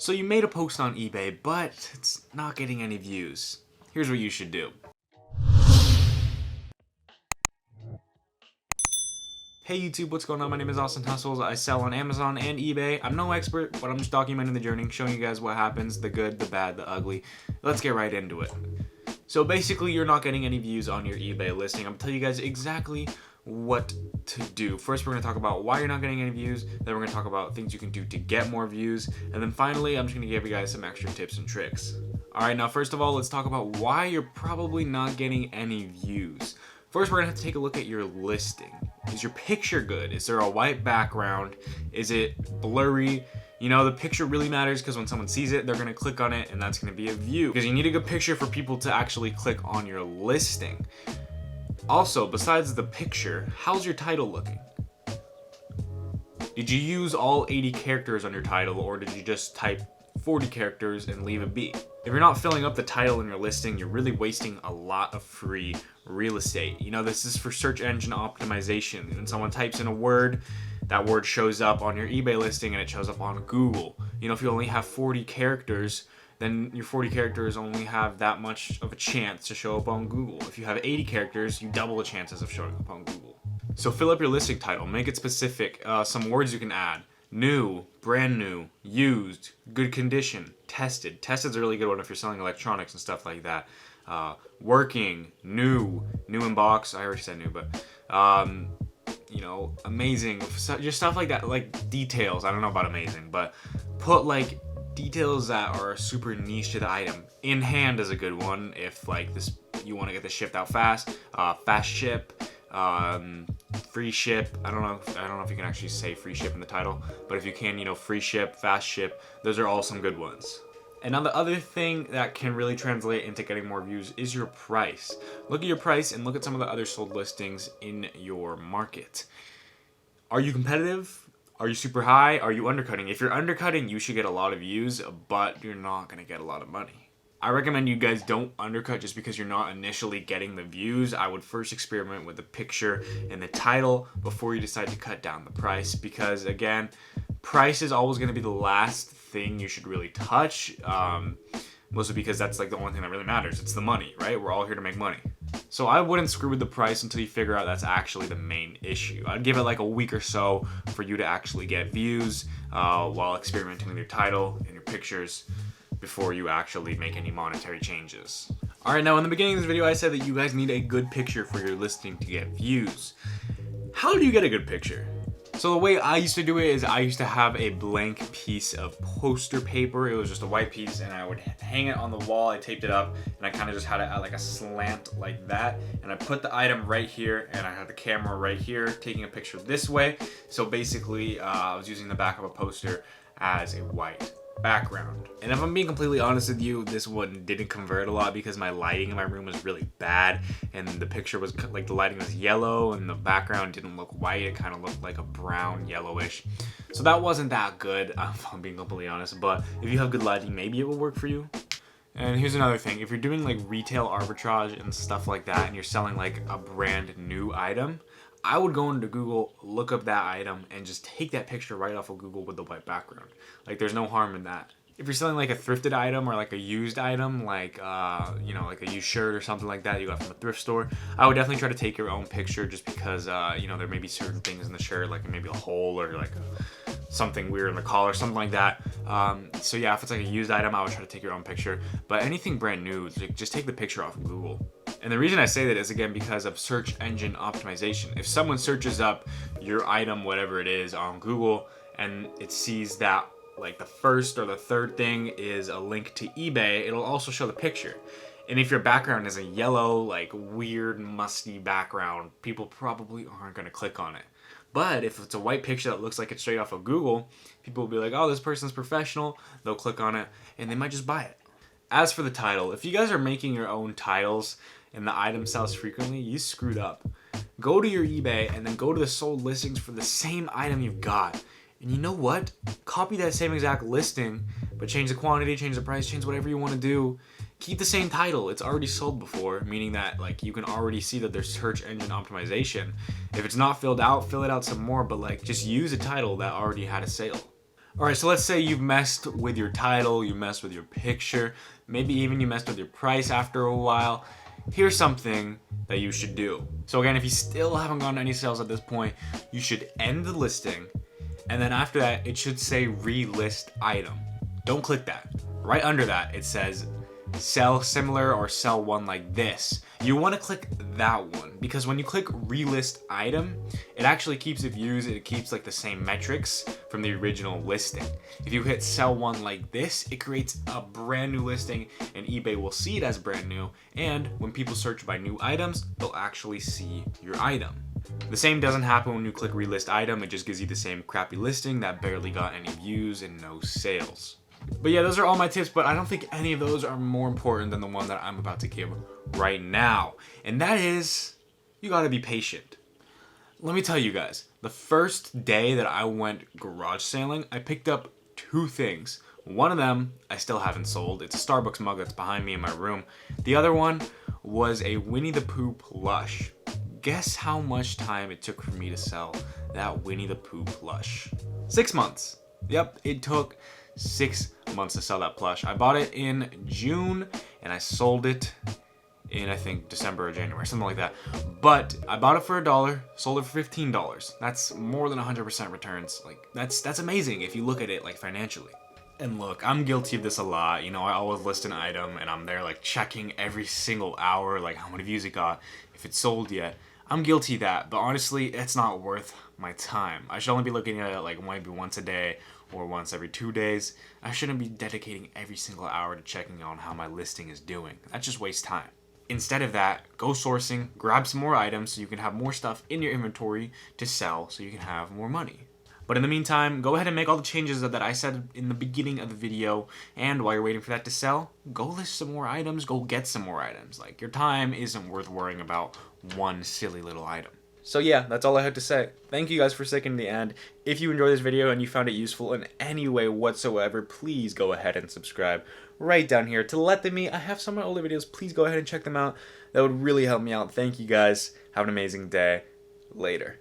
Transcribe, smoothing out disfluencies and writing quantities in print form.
So you made a post on eBay, but it's not getting any views. Here's what you should do. Hey YouTube, what's going on? My name is Austyn Hustles. I sell on Amazon and eBay. I'm no expert, but I'm just documenting the journey, showing you guys what happens, the good, the bad, the ugly. Let's get right into it. So basically, you're not getting any views on your eBay listing. I'm telling you guys exactly what to do. First, we're going to talk about why you're not getting any views. Then we're going to talk about things you can do to get more views. And then finally, I'm just going to give you guys some extra tips and tricks. Alright, now first of all, let's talk about why you're probably not getting any views. First, we're going to have to take a look at your listing. Is your picture good? Is there a white background? Is it blurry? You know, the picture really matters because when someone sees it, they're going to click on it and that's going to be a view. Because you need a good picture for people to actually click on your listing. Also, besides the picture, how's your title looking? Did you use all 80 characters on your title, or did you just type 40 characters and leave it be? If you're not filling up the title in your listing, you're really wasting a lot of free real estate. You know, this is for search engine optimization. When someone types in a word, that word shows up on your eBay listing and it shows up on Google. You know, if you only have 40 characters, then your 40 characters only have that much of a chance to show up on Google. If you have 80 characters, you double the chances of showing up on Google. So fill up your listing title, make it specific, some words you can add. New, brand new, used, good condition, tested. Tested's a really good one if you're selling electronics and stuff like that. Working, new in box. I already said new, but you know, amazing. Just stuff like that, like details. I don't know about amazing, but put like details that are super niche to the item. In hand is a good one if like this you want to get this shipped out fast. Fast ship. Free ship. I don't know if you can actually say free ship in the title, but if you can, you know, free ship, fast ship, those are all some good ones. And now the other thing that can really translate into getting more views is your price. Look at your price and look at some of the other sold listings in your market. Are you competitive? Are you super high? Are you undercutting? If you're undercutting, you should get a lot of views, but you're not going to get a lot of money. I recommend you guys don't undercut just because you're not initially getting the views. I would first experiment with the picture and the title before you decide to cut down the price, because again, price is always going to be the last thing you should really touch, mostly because that's like the only thing that really matters. It's the money, right? We're all here to make money. So I wouldn't screw with the price until you figure out that's actually the main issue. I'd give it like a week or so for you to actually get views while experimenting with your title and your pictures before you actually make any monetary changes. Alright, now in the beginning of this video I said that you guys need a good picture for your listing to get views. How do you get a good picture? So the way I used to do it is I used to have a blank piece of poster paper. It was just a white piece and I would hang it on the wall. I taped it up and I kind of just had it at like a slant like that. And I put the item right here and I had the camera right here taking a picture this way. So basically I was using the back of a poster as a white background. And if I'm being completely honest with you, this one didn't convert a lot because my lighting in my room was really bad and the picture was like the lighting was yellow and the background didn't look white. It kind of looked like a brown yellowish. So that wasn't that good, if I'm being completely honest, but if you have good lighting, maybe it will work for you. And here's another thing, if you're doing like retail arbitrage and stuff like that and you're selling like a brand new item, I would go into Google, look up that item, and just take that picture right off of Google with the white background. Like, there's no harm in that. If you're selling like a thrifted item or like a used item, like, you know, like a used shirt or something like that you got from a thrift store, I would definitely try to take your own picture just because, you know, there may be certain things in the shirt, like maybe a hole or like something weird in the collar, something like that. So yeah, if it's like a used item, I would try to take your own picture. But anything brand new, like, just take the picture off of Google. And the reason I say that is, again, because of search engine optimization. If someone searches up your item, whatever it is, on Google, and it sees that like the first or the third thing is a link to eBay, it'll also show the picture. And if your background is a yellow, like weird, musty background, people probably aren't going to click on it. But if it's a white picture that looks like it's straight off of Google, people will be like, oh, this person's professional. They'll click on it, and they might just buy it. As for the title, if you guys are making your own titles and the item sells frequently, you screwed up. Go to your eBay and then go to the sold listings for the same item you've got. And you know what? Copy that same exact listing, but change the quantity, change the price, change whatever you want to do. Keep the same title. It's already sold before, meaning that like you can already see that there's search engine optimization. If it's not filled out, fill it out some more, but like just use a title that already had a sale. Alright, so let's say you've messed with your title, you messed with your picture, maybe even you messed with your price after a while. Here's something that you should do. So again, if you still haven't gotten any sales at this point, you should end the listing, and then after that, it should say relist item. Don't click that. Right under that, it says sell similar or sell one like this. You want to click that one because when you click relist item, it actually keeps the views, it keeps like the same metrics from the original listing. If you hit sell one like this, it creates a brand new listing and eBay will see it as brand new, and when people search by new items, they'll actually see your item. The same doesn't happen when you click relist item, it just gives you the same crappy listing that barely got any views and no sales. But yeah, those are all my tips, but I don't think any of those are more important than the one that I'm about to give right now. And that is, you gotta be patient. Let me tell you guys, the first day that I went garage sailing, I picked up 2 things. One of them I still haven't sold. It's a Starbucks mug that's behind me in my room. The other one was a Winnie the Pooh plush. Guess how much time it took for me to sell that Winnie the Pooh plush? 6 months. Yep, it took 6 months to sell that plush. I bought it in June and I sold it in, I think, December or January, something like that. But I bought it for $1, sold it for $15. That's more than 100% returns. Like, that's amazing if you look at it like financially. And look, I'm guilty of this a lot. You know, I always list an item and I'm there like checking every single hour, like how many views it got, if it's sold yet. I'm guilty of that, but honestly, it's not worth my time. I should only be looking at it like maybe once a day or once every 2 days. I shouldn't be dedicating every single hour to checking on how my listing is doing. That just wastes time. Instead of that, go sourcing, grab some more items so you can have more stuff in your inventory to sell so you can have more money. But in the meantime, go ahead and make all the changes that I said in the beginning of the video, and while you're waiting for that to sell, go list some more items, go get some more items. Like, your time isn't worth worrying about one silly little item. So yeah, that's all I had to say. Thank you guys for sticking to the end. If you enjoyed this video and you found it useful in any way whatsoever, please go ahead and subscribe right down here. To let them meet, I have some of my older videos. Please go ahead and check them out. That would really help me out. Thank you guys. Have an amazing day. Later.